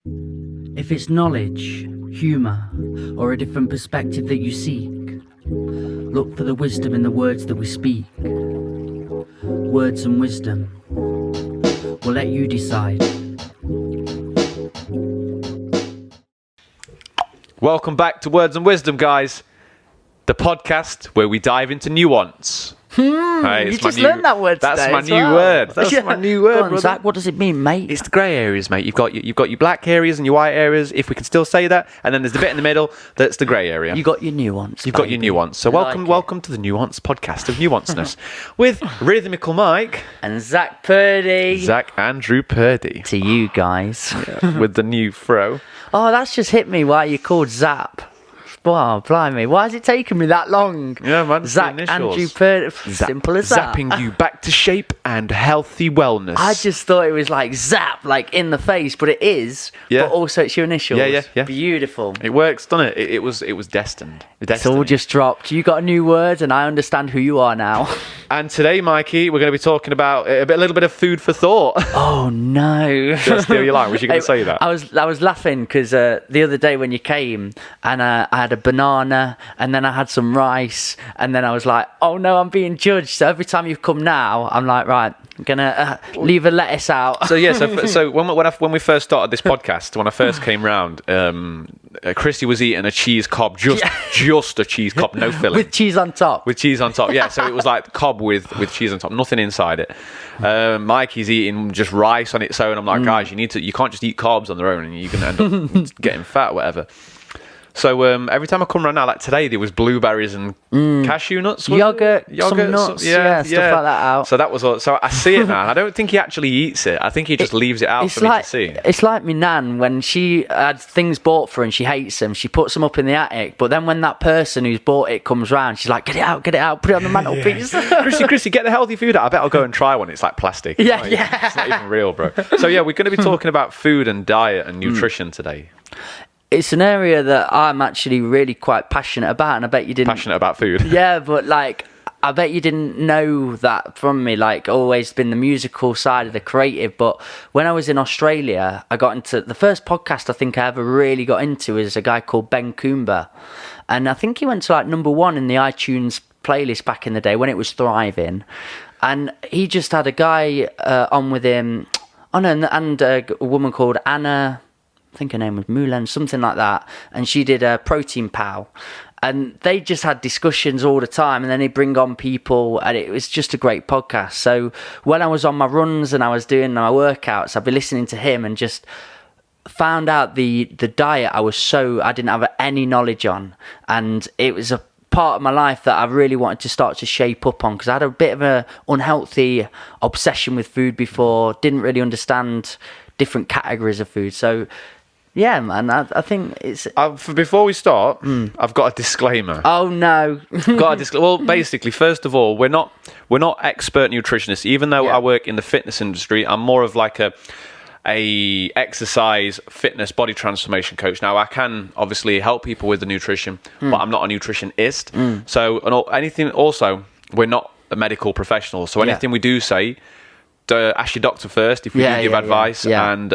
If it's knowledge, humour, or a different perspective that you seek, look for the wisdom in the words that we speak. Words and wisdom. We'll let you decide. Welcome back to Words and Wisdom, guys. The podcast where we dive into nuance. You just learned that word today. That's my as new well. word. That's my new word, Go on, brother. Zach, what does it mean, mate? It's the grey areas, mate. You've got your black areas and your white areas, if we can still say that. And then there's the bit in the middle that's the grey area. You got your nuance. You've got your nuance. So welcome to the Nuance podcast of Nuanceness with Rhythmical Mike And Zach Purdy. Zach Andrew Purdy To you guys. with the new fro. Oh, that's just hit me why you called Zap. Wow, blimey. Why has it taken me that long? Yeah, man. Zach Andrew Purdy. Simple as that. Zapping you back to shape and healthy wellness. I just thought it was like zap, like in the face, but it is. Yeah. But also it's your initials. Yeah. Beautiful. It works, doesn't it? It was destined. It's all just dropped. You got a new word, and I understand who you are now. And today, Mikey, we're going to be talking about a little bit of food for thought. Oh no! Did I steal your line? Was you going to say that? I was laughing because the other day when you came, and I had a banana, and then I had some rice, and then I was like, oh no, I'm being judged. So every time you've come now, I'm like, right, I'm gonna leave a lettuce out. So yeah, so when we first started this podcast, when I first came round, Christy was eating a cheese cob, just a cheese cob, no filling, with cheese on top. With cheese on top, yeah. So it was like cob with cheese on top, nothing inside it. Mikey's eating just rice on its own. I'm like, guys, you can't just eat carbs on their own, and you're gonna end up getting fat, or whatever. So every time I come around now, like today, there was blueberries and cashew nuts, yogurt, some nuts, stuff like that out. So that was all. So I see it now. And I don't think he actually eats it. I think he just leaves it out for me to see. It's like me nan when she had things bought for her and she hates them. She puts them up in the attic, but then when that person who's bought it comes round, she's like, get it out, put it on the mantelpiece. Chrissy, get the healthy food out. I bet I'll go and try one. It's like plastic. It's not even real, bro. So yeah, we're going to be talking about food and diet and nutrition today. It's an area that I'm actually really quite passionate about, and I bet you didn't. Passionate about food? Yeah, but like, I bet you didn't know that from me. Like, always been the musical side of the creative. But when I was in Australia, I got into the first podcast I think I ever really got into is a guy called Ben Coomber, and I think he went to like #1 in the iTunes playlist back in the day when it was thriving, and he just had a guy on with him. Oh no, and a woman called Anna. I think her name was Mulan, something like that. And she did a Protein Pal. And they just had discussions all the time. And then they bring on people. And it was just a great podcast. So when I was on my runs and I was doing my workouts, I'd be listening to him and just found out the diet I didn't have any knowledge on. And it was a part of my life that I really wanted to start to shape up on. Because I had a bit of an unhealthy obsession with food before. Didn't really understand different categories of food. So yeah, man, I think it's... Before we start, I've got a disclaimer. Oh, no. Well, basically, first of all, we're not expert nutritionists. Even though I work in the fitness industry, I'm more of like a exercise, fitness, body transformation coach. Now, I can obviously help people with the nutrition, but I'm not a nutritionist. So, also, we're not a medical professional. So anything we do say... ask your doctor first if we do give advice, and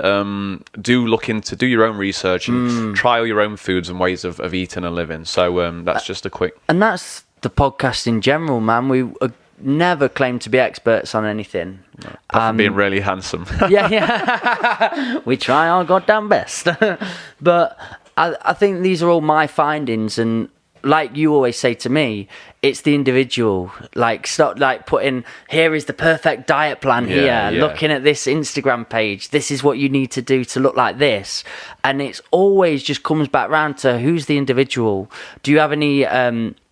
do your own research and trial your own foods and ways of eating and living. So that's just a quick... And that's the podcast in general, man. We never claim to be experts on anything. No, apart from being really handsome. Yeah. We try our goddamn best. But I think these are all my findings, and like you always say to me, it's the individual. Like, stop like putting, here is the perfect diet plan looking at this Instagram page, this is what you need to do to look like this. And it's always just comes back round to who's the individual. Do you have any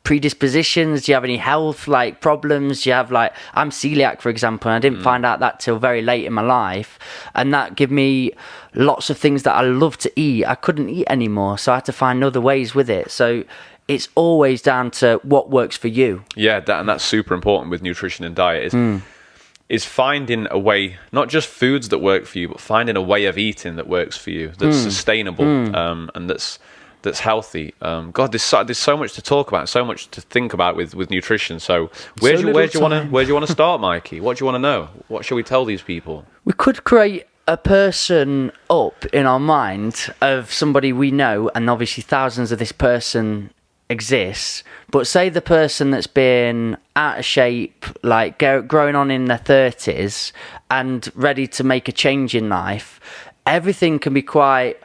predispositions? Do you have any health like problems? Do you have like, I'm celiac, for example, and I didn't find out that till very late in my life, and that gave me lots of things that I love to eat I couldn't eat anymore, so I had to find other ways with it. So it's always down to what works for you. Yeah, and that's super important with nutrition and diet is finding a way, not just foods that work for you, but finding a way of eating that works for you, that's sustainable, and that's healthy. God, there's so much to talk about, so much to think about with nutrition. So where do you want to start, Mikey? What do you want to know? What shall we tell these people? We could create a person up in our mind of somebody we know, and obviously thousands of this person exists, but say the person that's been out of shape, like growing on in their 30s and ready to make a change in life, everything can be quite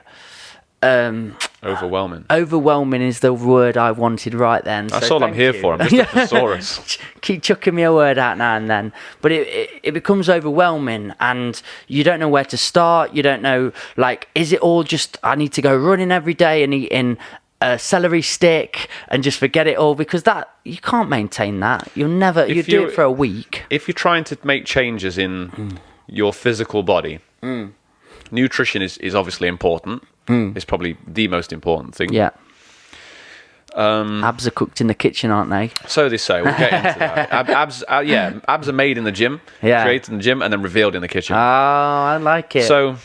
overwhelming is the word I wanted right then. That's all I'm here for. I'm just a thesaurus. Keep chucking me a word out now and then, but it becomes overwhelming, and you don't know where to start. You don't know, like, is it all just I need to go running every day and eating a celery stick and just forget it all, because that you can't maintain that. You do it for a week. If you're trying to make changes in your physical body, nutrition is obviously important. It's probably the most important thing. Yeah. Abs are cooked in the kitchen, aren't they? So they say. We'll get into that. Abs are made in the gym, created in the gym, and then revealed in the kitchen. Oh, I like it. So,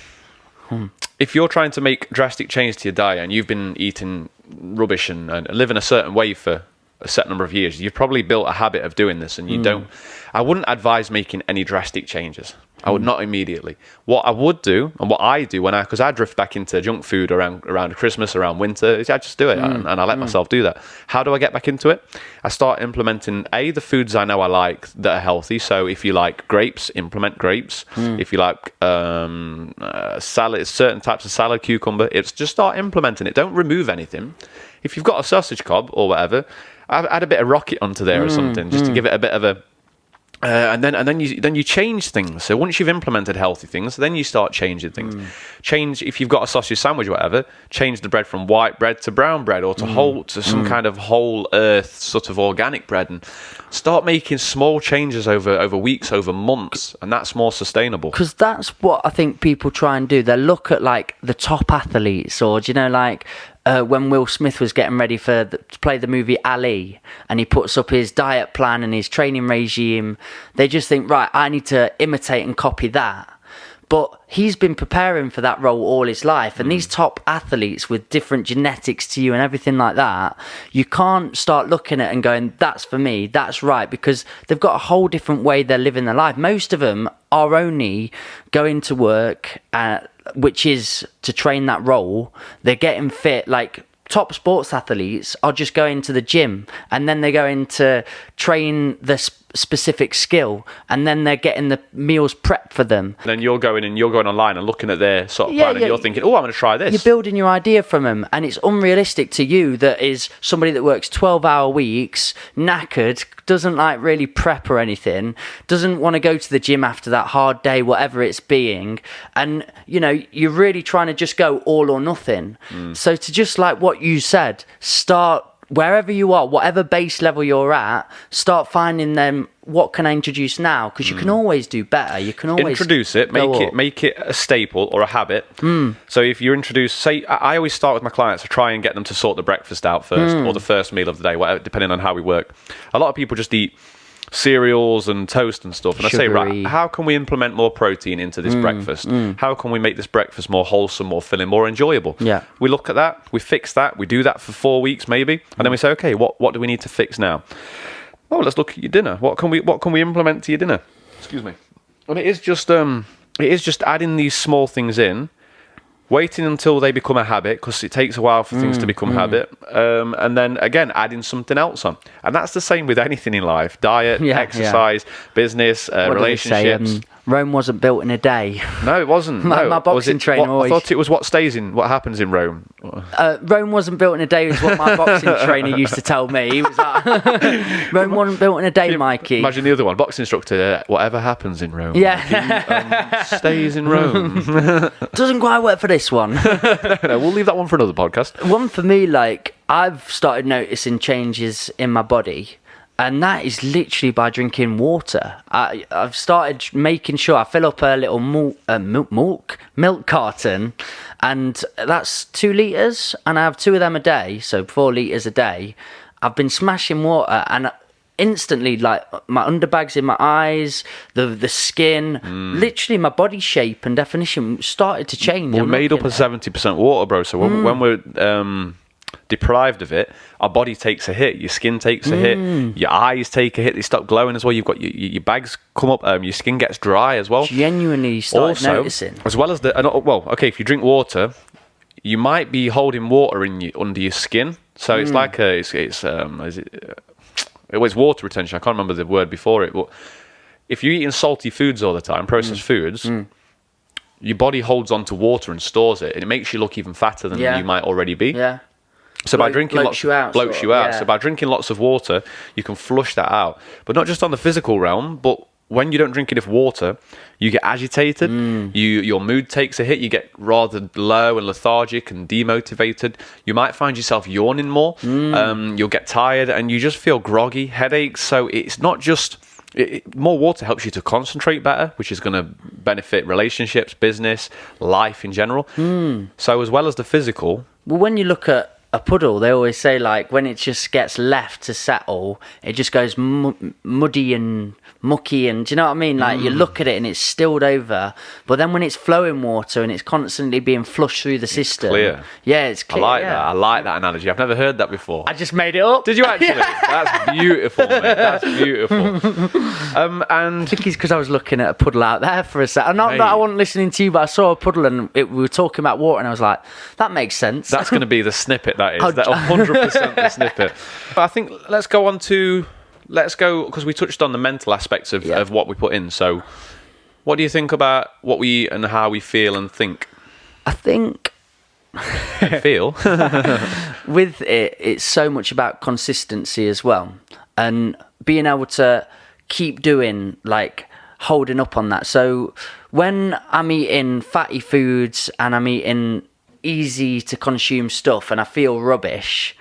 if you're trying to make drastic change to your diet and you've been eating rubbish and living a certain way for a set number of years, you've probably built a habit of doing this, and you don't. I wouldn't advise making any drastic changes. I would not immediately. What I would do, and what I do because I drift back into junk food around Christmas, around winter, is I just do it, and I let myself do that. How do I get back into it? I start implementing the foods I know I like that are healthy. So if you like grapes, implement grapes. If you like salad, certain types of salad, cucumber, it's just start implementing it. Don't remove anything. If you've got a sausage cob or whatever, add a bit of rocket onto there or something, just to give it a bit of a. And then you change things. So once you've implemented healthy things, then you start changing things. Change, if you've got a sausage sandwich or whatever, change the bread from white bread to brown bread, or to some kind of whole earth sort of organic bread, and start making small changes over weeks, over months, and that's more sustainable. Because that's what I think people try and do. They look at like the top athletes, or do you know, like when Will Smith was getting ready to play the movie Ali, and he puts up his diet plan and his training regime, they just think, right, I need to imitate and copy that. But he's been preparing for that role all his life. And these top athletes with different genetics to you and everything like that, you can't start looking at it and going, that's for me, that's right, because they've got a whole different way they're living their life. Most of them are only going to work, which is to train that role. They're getting fit. Like top sports athletes are just going to the gym, and then they're going to train the specific skill, and then they're getting the meals prepped for them. And then you're going online and looking at their sort of plan, and you're thinking, oh, I'm going to try this. You're building your idea from them, and it's unrealistic to you that is somebody that works 12-hour weeks, knackered, doesn't like really prep or anything, doesn't want to go to the gym after that hard day, whatever it's being, and you're really trying to just go all or nothing. So to just like what you said, start wherever you are, whatever base level you're at, start finding them. What can I introduce now? Because you can always do better. You can always introduce it, make it a staple or a habit. So if you introduce, say, I always start with my clients to try and get them to sort the breakfast out first, or the first meal of the day, whatever, depending on how we work. A lot of people just eat cereals and toast and stuff, and Sugary. I say, right, how can we implement more protein into this breakfast? How can we make this breakfast more wholesome, more filling, more enjoyable? We look at that, we fix that, we do that for 4 weeks maybe, and then we say, okay, what do we need to fix now? Oh, let's look at your dinner. What can we implement to your dinner? Excuse me. And it is just adding these small things in, waiting until they become a habit, because it takes a while for things to become habit, and then again adding something else on. And that's the same with anything in life: diet, exercise, business, relationships. Rome wasn't built in a day. No, it wasn't. My boxing trainer always... I thought it was what happens in Rome. Rome wasn't built in a day, is what my boxing trainer used to tell me. He was like, Rome wasn't built in a day, Mikey. Imagine the other one, boxing instructor, whatever happens in Rome. Stays in Rome. Doesn't quite work for this one. No, we'll leave that one for another podcast. One for me, like, I've started noticing changes in my body, and that is literally by drinking water. I've started making sure I fill up a little milk carton, and that's 2 litres, and I have 2 of them a day, so 4 litres a day. I've been smashing water, and instantly, like, my underbags in my eyes, the skin, literally my body shape and definition started to change. We're made up of 70% water, bro, so when we're deprived of it, our body takes a hit. Your skin takes a hit. Your eyes take a hit. They stop glowing as well. You've got your bags come up. Your skin gets dry as well. Genuinely start noticing. As well as if you drink water, you might be holding water under your skin. So it's like it's water retention. I can't remember the word before it, but if you're eating salty foods all the time, processed foods, your body holds on to water and stores it, and it makes you look even fatter than you might already be. Yeah. So by drinking bloats you out. So by drinking lots of water, you can flush that out. But not just on the physical realm, but when you don't drink enough water, you get agitated. Your mood takes a hit. You get rather low and lethargic and demotivated. You might find yourself yawning more. You'll get tired and you just feel groggy, headaches. So it's not just... more water helps you to concentrate better, which is going to benefit relationships, business, life in general. So as well as the physical... Well, when you look at a puddle, they always say, like, when it just gets left to settle, it just goes muddy and mucky, and do you know what I mean? Like, you look at it and it's stilled over, but then when it's flowing water and it's constantly being flushed through the system... clear. Yeah, it's clear. I like that analogy. I've never heard that before. I just made it up. Did you actually? That's beautiful, mate. That's beautiful. And I think it's because I was looking at a puddle out there for a second. Not that I wasn't listening to you, but I saw a puddle and we were talking about water, and I was like, that makes sense. That's going to be the snippet, that is. That 100% the snippet. I think let's go, because we touched on the mental aspects of what we put in. So what do you think about what we eat and how we feel and think? I think... feel? With it, it's so much about consistency as well. And being able to keep doing, like, holding up on that. So when I'm eating fatty foods and I'm eating easy to consume stuff and I feel rubbish,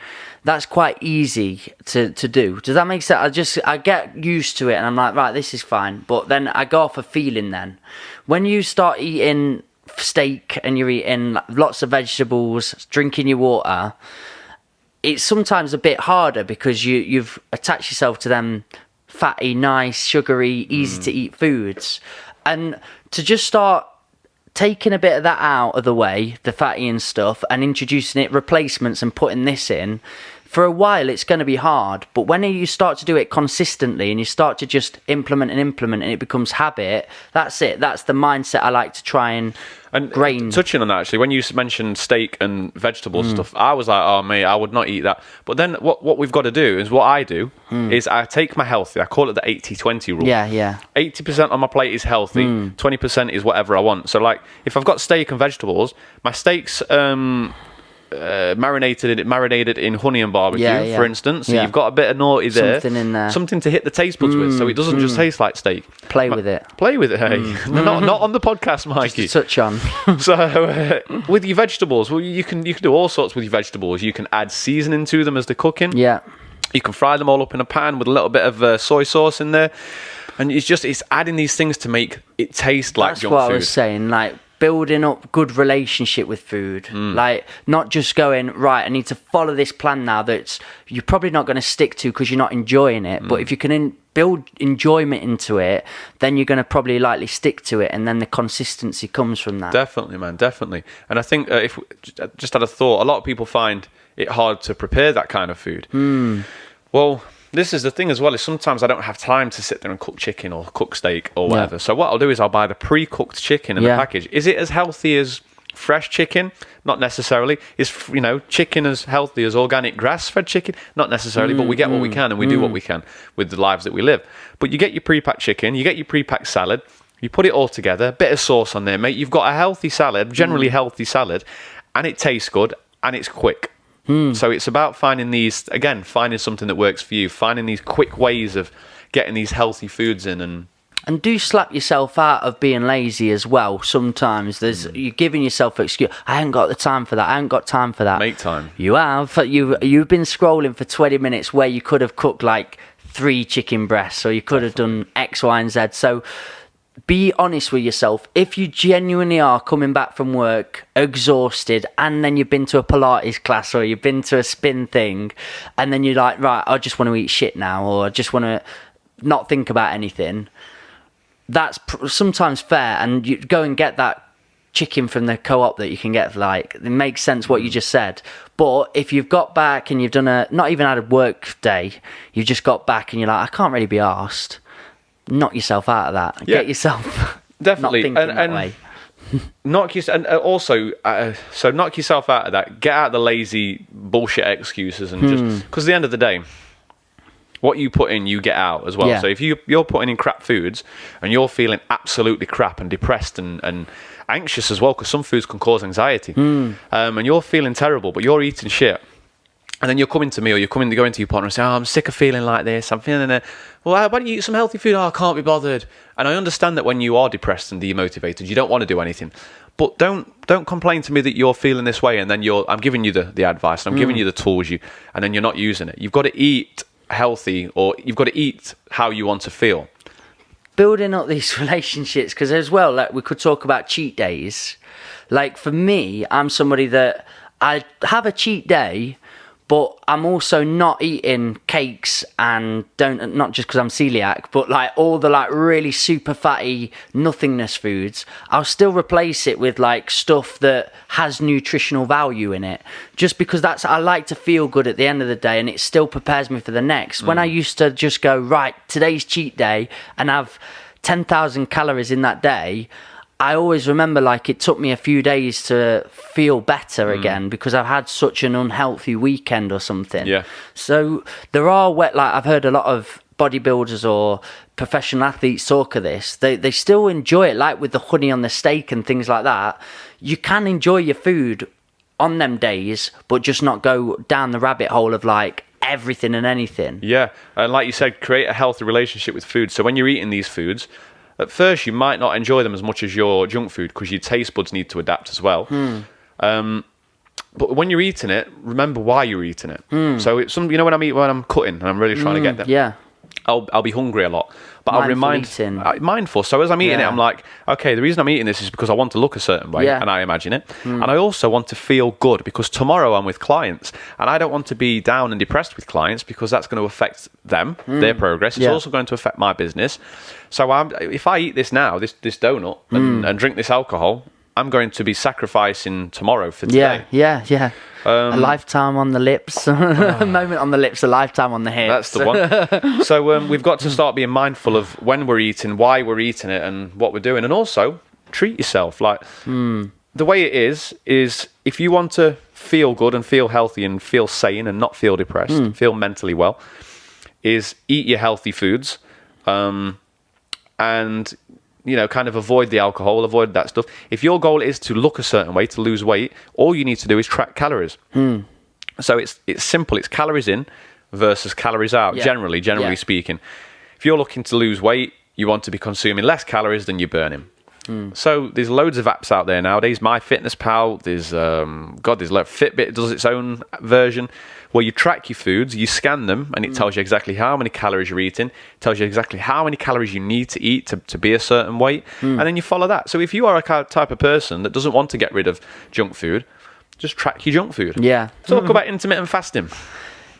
that's quite easy to do. Does that make sense? I get used to it and I'm like, right, this is fine. But then I go off a feeling then. When you start eating steak and you're eating lots of vegetables, drinking your water, it's sometimes a bit harder because you've attached yourself to them fatty, nice, sugary, easy to eat foods. And to just start taking a bit of that out of the way, the fatty and stuff, and introducing replacements and putting this in, for a while it's going to be hard. But when you start to do it consistently and you start to just implement and it becomes habit, that's it. That's the mindset I like to try and grain. Touching on that, actually, when you mentioned steak and vegetable stuff, I was like, oh mate, I would not eat that. But then what we've got to do is, what I do is I take my healthy, I call it the 80-20 rule. Yeah. 80% on my plate is healthy, 20% is whatever I want. So like, if I've got steak and vegetables, my steak's marinated in honey and barbecue, for instance. So you've got a bit of naughty there. Something in there. Something to hit the taste buds with, so it doesn't just taste like steak. Play with it, hey. Not on the podcast, Mikey. Just to touch on. So with your vegetables, well, you can do all sorts with your vegetables. You can add seasoning to them as they're cooking. Yeah. You can fry them all up in a pan with a little bit of soy sauce in there. And it's adding these things to make it taste like junk food. That's what I was saying, like, building up good relationship with food, like not just going, right, I need to follow this plan now that you're probably not going to stick to because you're not enjoying it. But if you can build enjoyment into it, then you're going to probably likely stick to it, and then the consistency comes from that. Definitely, man, definitely. And I think if just had a thought, a lot of people find it hard to prepare that kind of food. Well, this is the thing as well, is sometimes I don't have time to sit there and cook chicken or cook steak or whatever. So what I'll do is I'll buy the pre-cooked chicken in the package. Is it as healthy as fresh chicken? Not necessarily. Is chicken as healthy as organic grass-fed chicken? Not necessarily, but we get what we can and we do what we can with the lives that we live. But you get your pre-packed chicken, you get your pre-packed salad, you put it all together, a bit of sauce on there, mate. You've got a healthy salad, generally healthy salad, and it tastes good and it's quick. So it's about finding something that works for you, finding these quick ways of getting these healthy foods in. And do slap yourself out of being lazy as well. Sometimes you're giving yourself an excuse. I haven't got the time for that. I haven't got time for that. Make time. You have. You've been scrolling for 20 minutes where you could have cooked like 3 chicken breasts, or you could have done X, Y, and Z. So be honest with yourself. If you genuinely are coming back from work exhausted, and then you've been to a Pilates class or you've been to a spin thing, and then you're like, right, I just want to eat shit now, or I just want to not think about anything, that's sometimes fair, and you go and get that chicken from the co-op that you can get for like, it makes sense what you just said. But if you've got back and you've done not even had a work day, you've just got back and you're like, I can't really be arsed, knock yourself out of that. Get yourself definitely not thinking that way. Knock yourself, and also, so knock yourself out of that. Get out the lazy bullshit excuses, and just because at the end of the day, what you put in, you get out as well. Yeah. So if you're putting in crap foods and you're feeling absolutely crap and depressed and anxious as well, because some foods can cause anxiety, and you're feeling terrible, but you're eating shit. And then you're coming to me, or you're going to your partner and say, I'm sick of feeling like this. I'm feeling it. Well, why don't you eat some healthy food? Oh, I can't be bothered. And I understand that when you are depressed and demotivated, you don't want to do anything. But don't complain to me that you're feeling this way, and then I'm giving you the advice, and I'm giving you the tools, and then you're not using it. You've got to eat healthy, or you've got to eat how you want to feel. Building up these relationships, because as well, like we could talk about cheat days. Like for me, I'm somebody that I have a cheat day, but I'm also not eating cakes and not just because I'm celiac, but like all the like really super fatty nothingness foods. I'll still replace it with like stuff that has nutritional value in it, just because I like to feel good at the end of the day, and it still prepares me for the next. When I used to just go, right, today's cheat day, and have 10,000 calories in that day, I always remember like it took me a few days to feel better again, because I've had such an unhealthy weekend or something. Yeah. So there are like I've heard a lot of bodybuilders or professional athletes talk of this. They still enjoy it, like with the honey on the steak and things like that. You can enjoy your food on them days, but just not go down the rabbit hole of like everything and anything. Yeah. And like you said, create a healthy relationship with food. So when you're eating these foods, at first, you might not enjoy them as much as your junk food, because your taste buds need to adapt as well. But when you're eating it, remember why you're eating it. So it's when I'm cutting and I'm really trying to get them. Yeah. I'll be hungry a lot, but I'll mindful. So as I'm eating it, I'm like, okay, the reason I'm eating this is because I want to look a certain way, and I imagine it, and I also want to feel good, because tomorrow I'm with clients, and I don't want to be down and depressed with clients, because that's going to affect them, their progress. It's also going to affect my business. So if I eat this now, this donut, and drink this alcohol, I'm going to be sacrificing tomorrow for today. Yeah. A lifetime on the lips, a moment on the lips, a lifetime on the hips. That's the one. So we've got to start being mindful of when we're eating, why we're eating it, and what we're doing. And also, treat yourself. Like, the way it is if you want to feel good and feel healthy and feel sane and not feel depressed, feel mentally well, is eat your healthy foods, and kind of avoid the alcohol, avoid that stuff. If your goal is to look a certain way, to lose weight, all you need to do is track calories. So it's simple. It's calories in versus calories out, generally speaking. If you're looking to lose weight, you want to be consuming less calories than you're burning. So there's loads of apps out there nowadays. MyFitnessPal, there's Fitbit does its own version where you track your foods, you scan them, and it tells you exactly how many calories you're eating, it tells you exactly how many calories you need to eat to be a certain weight, and then you follow that. So if you are a type of person that doesn't want to get rid of junk food, just track your junk food. Yeah. Talk about intermittent fasting.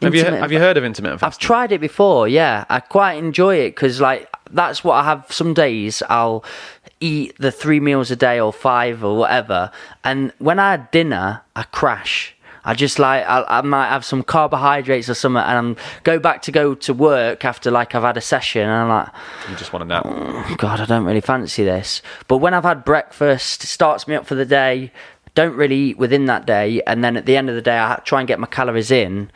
Have you heard of intermittent fasting? I've tried it before, yeah. I quite enjoy it, because like that's what I have. Some days I'll eat the 3 meals a day or 5 or whatever, and when I had dinner, I crash. I just like I might have some carbohydrates or something, and go to work after like I've had a session, and I'm like, you just want a nap. Oh, God, I don't really fancy this. But when I've had breakfast, it starts me up for the day. Don't really eat within that day, and then at the end of the day, I try and get my calories in.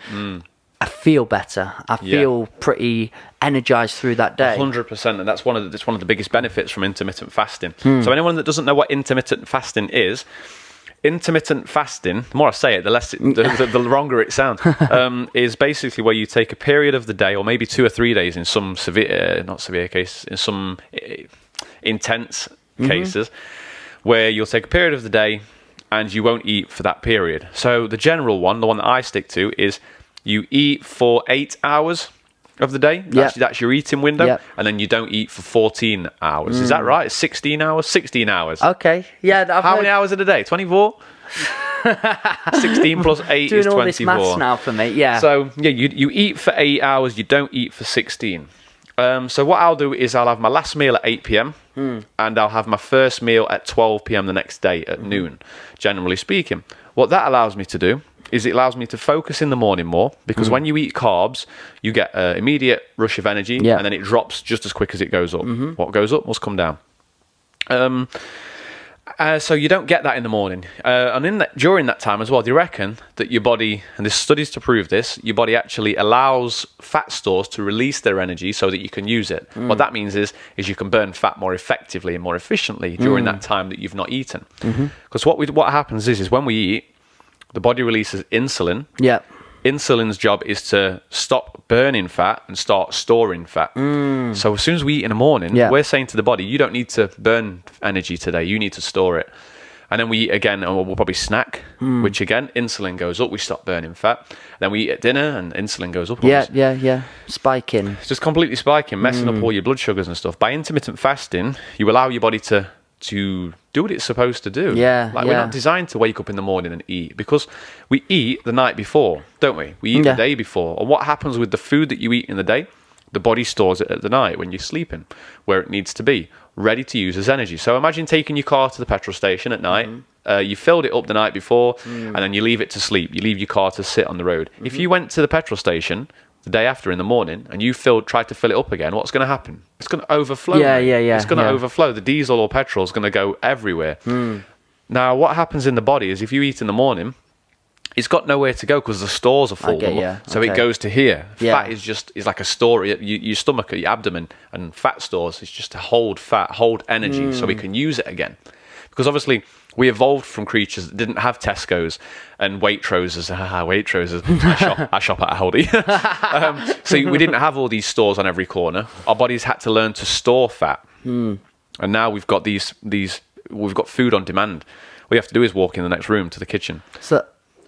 I feel better. I feel pretty energized through that day. 100%, and that's one of the biggest benefits from intermittent fasting. So anyone that doesn't know what intermittent fasting is. Intermittent fasting, the more I say it, the longer it sounds, is basically where you take a period of the day, or maybe 2 or 3 days in some not severe cases, in some intense cases, where you'll take a period of the day and you won't eat for that period. So the general one, the one that I stick to, is you eat for 8 hours of the day. That's your eating window. And then you don't eat for 14 hours. Is that right? It's 16 hours? 16 hours. Okay. Yeah. How many hours in a day? 24? 16 plus 8 doing is 24. Doing all this maths now for me, yeah. So, you eat for 8 hours, you don't eat for 16. So what I'll do is I'll have my last meal at 8 p.m. And I'll have my first meal at 12 p.m. the next day at noon, generally speaking. What that allows me to do is it allows me to focus in the morning more, because when you eat carbs, you get an immediate rush of energy, and then it drops just as quick as it goes up. What goes up must come down. So you don't get that in the morning. And during that time as well, do you reckon that your body, and there's studies to prove this, your body actually allows fat stores to release their energy so that you can use it? What that means is you can burn fat more effectively and more efficiently during that time that you've not eaten. Because what happens is when we eat, the body releases insulin. Yeah. Insulin's job is to stop burning fat and start storing fat. So as soon as we eat in the morning, we're saying to the body, you don't need to burn energy today, you need to store it. And then we eat again, and we'll probably snack, which again, insulin goes up, we stop burning fat. Then we eat at dinner, and insulin goes up. Yeah. Spiking. It's just completely spiking, messing up all your blood sugars and stuff. By intermittent fasting, you allow your body to do what it's supposed to do. We're not designed to wake up in the morning and eat, because we eat the night before, don't we? We eat the day before. And what happens with the food that you eat in the day? The body stores it at the night when you're sleeping, where it needs to be, ready to use as energy. So imagine taking your car to the petrol station at night. You filled it up the night before, and then you leave it to sleep. You leave your car to sit on the road. If you went to the petrol station the day after in the morning and you tried to fill it up again, what's going to happen? It's going to overflow. It's going to overflow. The diesel or petrol is going to go everywhere. Now, what happens in the body is if you eat in the morning, it's got nowhere to go because the stores are full. So it goes to here. Fat is like a store. Your stomach, your abdomen, and fat stores is just to hold fat, hold energy, so we can use it again. Because obviously, we evolved from creatures that didn't have Tesco's and Waitroses. Waitroses. I shop at Aldi. So we didn't have all these stores on every corner. Our bodies had to learn to store fat. And now we've got we've got food on demand. All you have to do is walk in the next room to the kitchen. So,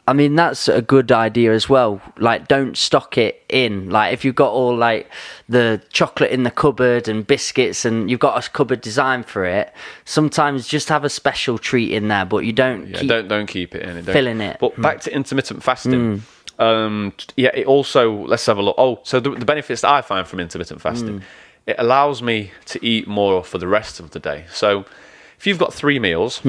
I mean, that's a good idea as well. Like, don't stock it in. Like, if you've got all, like, the chocolate in the cupboard and biscuits and you've got a cupboard designed for it, sometimes just have a special treat in there, but you don't don't keep it in. Filling it. But back to intermittent fasting. It also, let's have a look. So the benefits that I find from intermittent fasting, it allows me to eat more for the rest of the day. So if you've got 3 meals...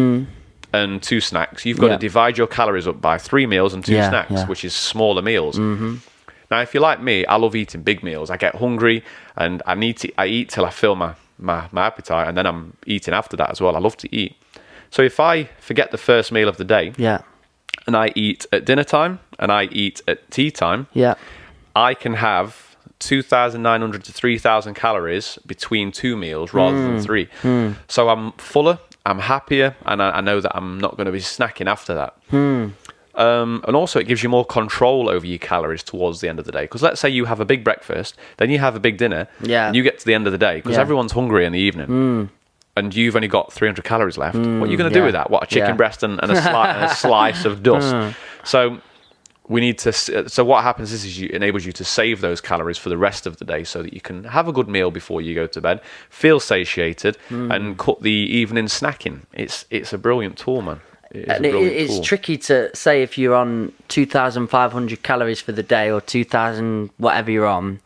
and 2 snacks, you've got to divide your calories up by 3 meals and 2 snacks, which is smaller meals. Now, if you're like me, I love eating big meals. I get hungry and I eat till I fill my appetite, and then I'm eating after that as well. I love to eat. So if I forget the first meal of the day, and I eat at dinner time and I eat at tea time, I can have 2,900 to 3,000 calories between 2 meals rather than 3. So I'm fuller, I'm happier, and I know that I'm not going to be snacking after that. And also it gives you more control over your calories towards the end of the day. Because let's say you have a big breakfast, then you have a big dinner, and you get to the end of the day, because everyone's hungry in the evening, and you've only got 300 calories left. What are you going to do with that? What, a chicken breast and a slice of dust? So we need to. So what happens is it enables you to save those calories for the rest of the day, so that you can have a good meal before you go to bed, feel satiated, and cut the evening snacking. It's a brilliant tool, man. It's tricky to say if you're on 2,500 calories for the day or 2,000 whatever you're on.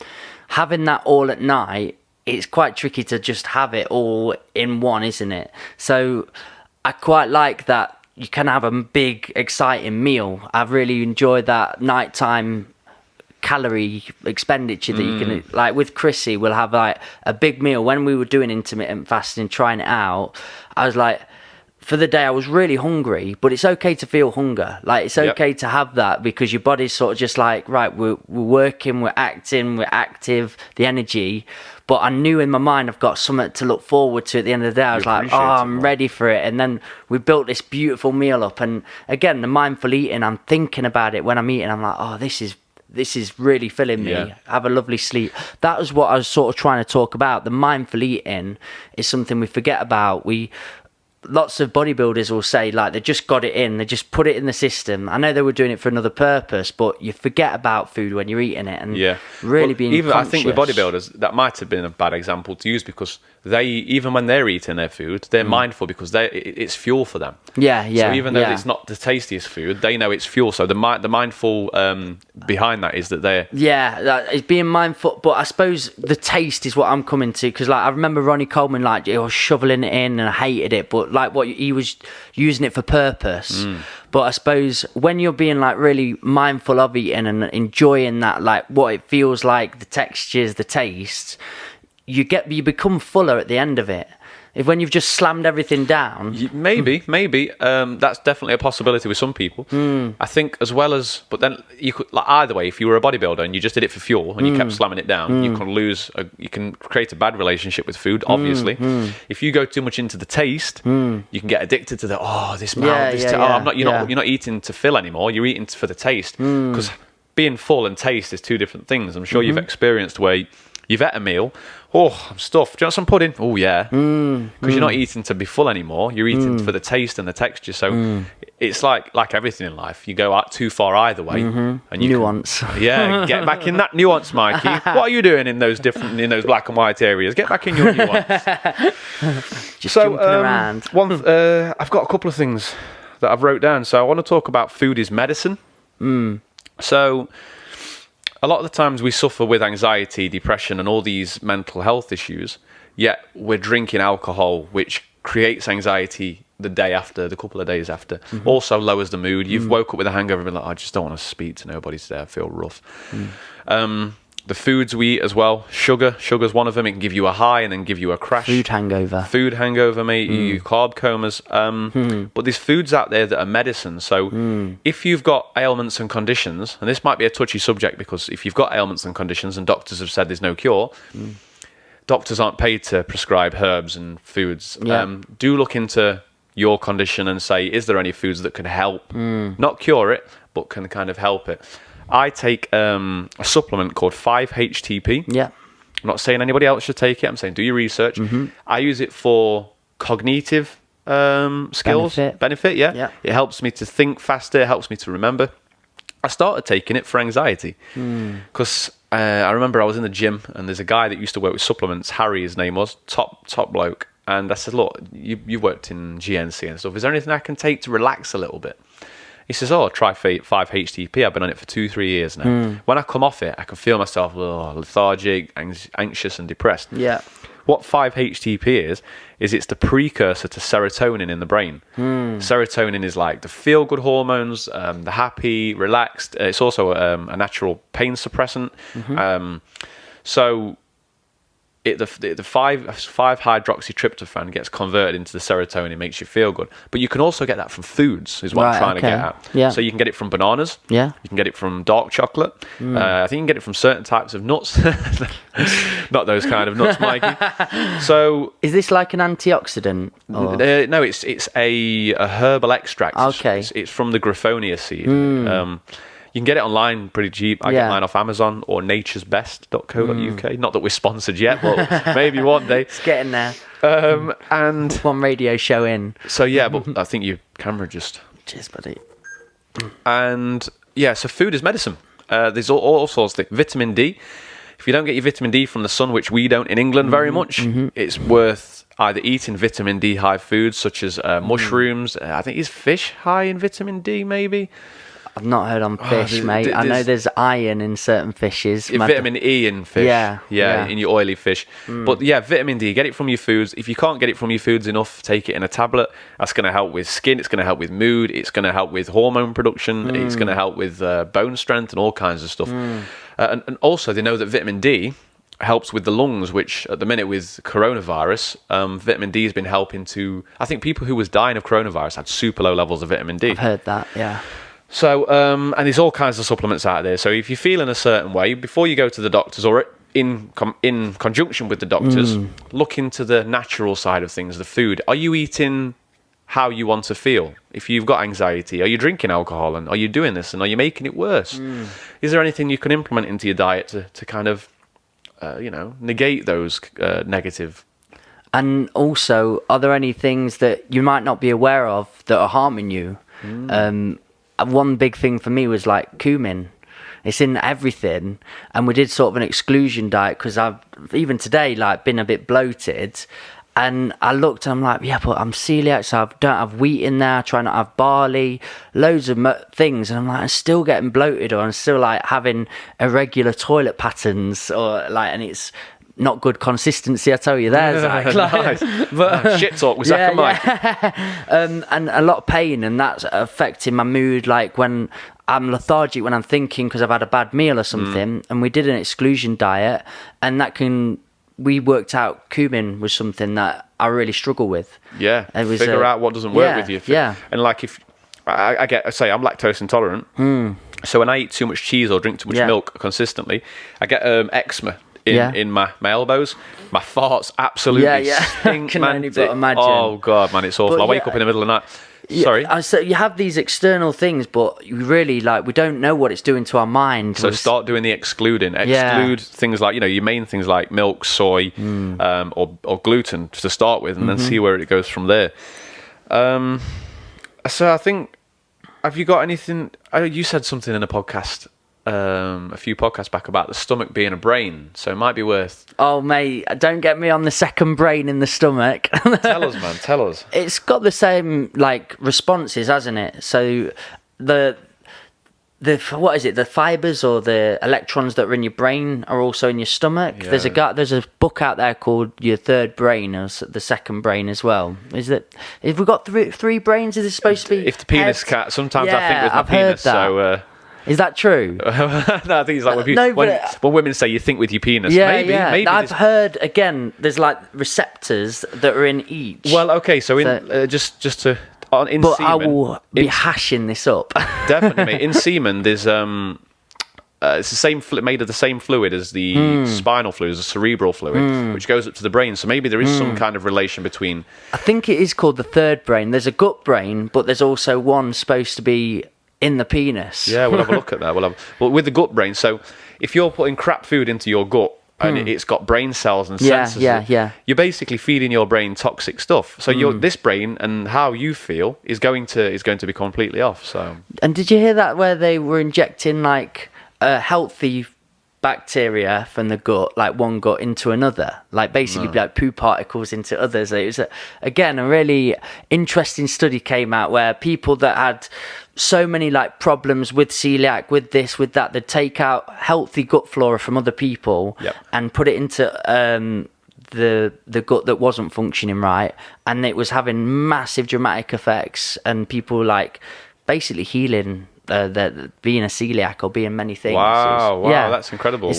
Having that all at night, it's quite tricky to just have it all in one, isn't it? So I quite like that. You can have a big, exciting meal. I've really enjoyed that nighttime calorie expenditure that you can, like with Chrissy, we'll have like a big meal. When we were doing intermittent fasting, trying it out, I was like, for the day I was really hungry, but it's okay to feel hunger. Like, it's okay to have that, because your body's sort of just like, right, we're working, we're acting, we're active, the energy. But I knew in my mind I've got something to look forward to at the end of the day. I was like, I'm ready for it. And then we built this beautiful meal up. And again, the mindful eating, I'm thinking about it when I'm eating. I'm like, this is really filling me. Have a lovely sleep. That was what I was sort of trying to talk about. The mindful eating is something we forget about. lots of bodybuilders will say like they just got it in, they just put it in the system. I know they were doing it for another purpose, but you forget about food when you're eating it, and really being even conscious. I think with bodybuilders that might have been a bad example to use, because they, even when they're eating their food, they're mindful because it's fuel for them. Yeah. So even though it's not the tastiest food, they know it's fuel. So the mindful behind that is that they're it's being mindful. But I suppose the taste is what I'm coming to, because like I remember Ronnie Coleman, like he was shoveling it in and I hated it, but like what he was using it for purpose. But I suppose when you're being like really mindful of eating and enjoying that, like what it feels like, the textures, the taste, you become fuller at the end of it. If when you've just slammed everything down, maybe that's definitely a possibility with some people. I think as well as, but then you could, like, either way, if you were a bodybuilder and you just did it for fuel and you kept slamming it down, you can create a bad relationship with food. Obviously, if you go too much into the taste, you can get addicted to you're not eating to fill anymore. You're eating for the taste, because being full and taste is two different things. I'm sure you've experienced where you've ate a meal. Oh, I'm stuffed. Do you want some pudding? Oh, yeah. Because you're not eating to be full anymore. You're eating for the taste and the texture. So it's like everything in life. You go out too far either way. And you nuance. Get back in that nuance, Mikey. What are you doing in those black and white areas? Get back in your nuance. Just jumping around. I've got a couple of things that I've wrote down. So I want to talk about food is medicine. So a lot of the times we suffer with anxiety, depression, and all these mental health issues, yet we're drinking alcohol, which creates anxiety the couple of days after. Also lowers the mood. You've woke up with a hangover and been like, I just don't want to speak to nobody today. I feel rough. The foods we eat as well. Sugar's one of them. It can give you a high and then give you a crash. Food hangover, mate. You carb comas. But there's foods out there that are medicine. So if you've got ailments and conditions, and this might be a touchy subject, because if you've got ailments and conditions and doctors have said there's no cure, doctors aren't paid to prescribe herbs and foods. Do look into your condition and say, is there any foods that can help? Not cure it, but can kind of help it. I take a supplement called 5-HTP. Yeah. I'm not saying anybody else should take it. I'm saying do your research. I use it for cognitive skills. Benefit, yeah. It helps me to think faster. It helps me to remember. I started taking it for anxiety because I remember I was in the gym and there's a guy that used to work with supplements. Harry, his name was. Top bloke. And I said, look, you worked in GNC and stuff. Is there anything I can take to relax a little bit? He says, try 5-HTP. I've been on it for 2-3 years now. When I come off it, I can feel myself lethargic, anxious and depressed. Yeah. What 5-HTP is it's the precursor to serotonin in the brain. Serotonin is like the feel-good hormones, the happy, relaxed. It's also a natural pain suppressant. So the 5-hydroxytryptophan gets converted into the serotonin, makes you feel good. But you can also get that from foods, is what I'm trying to get at. Yeah. So you can get it from bananas. Yeah. You can get it from dark chocolate. I think you can get it from certain types of nuts. Not those kind of nuts, Mikey. So is this like an antioxidant? No, it's a herbal extract. Okay. It's from the griffonia seed. You can get it online pretty cheap. I get mine off Amazon or naturesbest.co.uk. Not that we're sponsored yet, but maybe one day. It's getting there. And one radio show in. So but I think your camera just... Cheers, buddy. And so food is medicine. There's all sorts of things. Vitamin D. If you don't get your vitamin D from the sun, which we don't in England very much, it's worth either eating vitamin D high foods such as mushrooms. I think is fish high in vitamin D, maybe. I've not heard on fish, mate. I know there's iron in certain fishes. Vitamin E in fish. Yeah, in your oily fish. But vitamin D, get it from your foods. If you can't get it from your foods enough, take it in a tablet. That's going to help with skin. It's going to help with mood. It's going to help with hormone production. It's going to help with bone strength and all kinds of stuff. And also, they know that vitamin D helps with the lungs, which at the minute with coronavirus, vitamin D has been helping to... I think people who was dying of coronavirus had super low levels of vitamin D. I've heard that, yeah. So, and there's all kinds of supplements out there. So if you're feeling a certain way, before you go to the doctors or in conjunction with the doctors, look into the natural side of things, the food. Are you eating how you want to feel? If you've got anxiety, are you drinking alcohol? And are you doing this? And are you making it worse? Is there anything you can implement into your diet to kind of, negate those negative And also, are there any things that you might not be aware of that are harming you? One big thing for me was like cumin. It's in everything, and we did sort of an exclusion diet because I've even today like been a bit bloated, and I looked and I'm like, yeah, but I'm celiac, so I don't have wheat in there. I try not to have barley, loads of things, and I'm like, I'm still getting bloated, or I'm still like having irregular toilet patterns, or like, and it's not good consistency, I tell you there, Zach. Nice. But shit talk with Zach and Mike. And a lot of pain, and that's affecting my mood, like when I'm lethargic when I'm thinking because I've had a bad meal or something. And we did an exclusion diet, and we worked out cumin was something that I really struggle with. Yeah, it was, figure out what doesn't work with you. Yeah. And like if I say I'm lactose intolerant, so when I eat too much cheese or drink too much milk consistently, I get eczema in my elbows. My farts absolutely stink, can man. only but imagine. Oh god, man, it's awful. I wake up in the middle of the night. Sorry. So you have these external things, but you really we don't know what it's doing to our mind. So start doing the excluding. Exclude things like, your main things like milk, soy, or gluten to start with, and then see where it goes from there. So I think, have you got anything? You said something in a podcast. A few podcasts back about the stomach being a brain, so it might be worth. Oh mate, don't get me on the second brain in the stomach. Tell us, man. Tell us. It's got the same responses, hasn't it? So the what is it? The fibers or the electrons that are in your brain are also in your stomach. Yeah. There's a book out there called Your Third Brain, or the Second Brain as well. Is it? If we've got three brains, is it supposed to be? If the penis cat, sometimes I think with my penis. So. Is that true? No, I think it's like when women say you think with your penis. Yeah, maybe I've heard, again, there's like receptors that are in each. Well, okay, so just to... in but semen, I will be hashing this up. Definitely, mate. In semen, there's... it's the same made of the same fluid as the spinal fluid, as the cerebral fluid, which goes up to the brain. So maybe there is some kind of relation between... I think it is called the third brain. There's a gut brain, but there's also one supposed to be... in the penis. Yeah, we'll have a look at that. Well, with the gut brain, so if you're putting crap food into your gut and it's got brain cells and sensors, you're basically feeding your brain toxic stuff. So this brain and how you feel is going to be completely off. So. And did you hear that where they were injecting like a healthy bacteria from the gut, like one gut into another, like basically like poo particles into others? It was again a really interesting study came out where people that had so many like problems with celiac, with this, with that, they'd take out healthy gut flora from other people and put it into the gut that wasn't functioning right, and it was having massive dramatic effects, and people like basically healing being a celiac or being many things. Wow, that's incredible.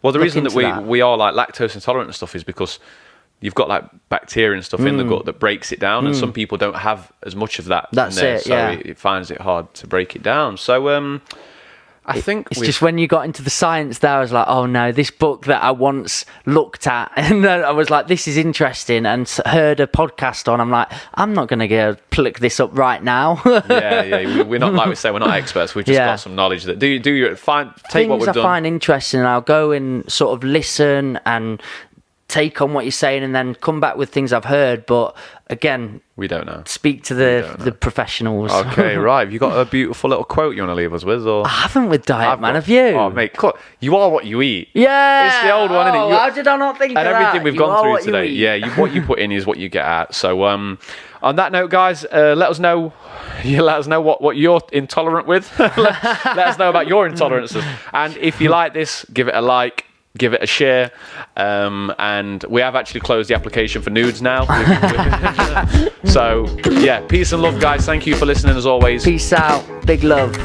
Well, the reason that we are like lactose intolerant and stuff is because you've got like bacteria and stuff in the gut that breaks it down, and some people don't have as much of that. That's in there, it. So it finds it hard to break it down. So I think it's just when you got into the science there, I was like, oh no, this book that I once looked at and I was like, this is interesting, and heard a podcast on. I'm like, I'm not going to go pluck this up right now. We're not, like we say, we're not experts. We've just got some knowledge that take things what we've done. I find interesting, and I'll go and sort of listen and take on what you're saying and then come back with things I've heard, but again, we don't know. Speak to the professionals. Okay, right. Have you got a beautiful little quote you want to leave us with? Or I haven't with diet, man. Have you? Oh, mate, you are what you eat. Yeah, it's the old one, isn't it? How did I not think of that? And everything we've gone through today. Yeah, what you put in is what you get out. So, on that note, guys, let us know. Let us know what you're intolerant with. let us know about your intolerances. And if you like this, give it a like. Give it a share, and we have actually closed the application for nudes now. So, peace and love, guys. Thank you for listening as always. Peace out. Big love.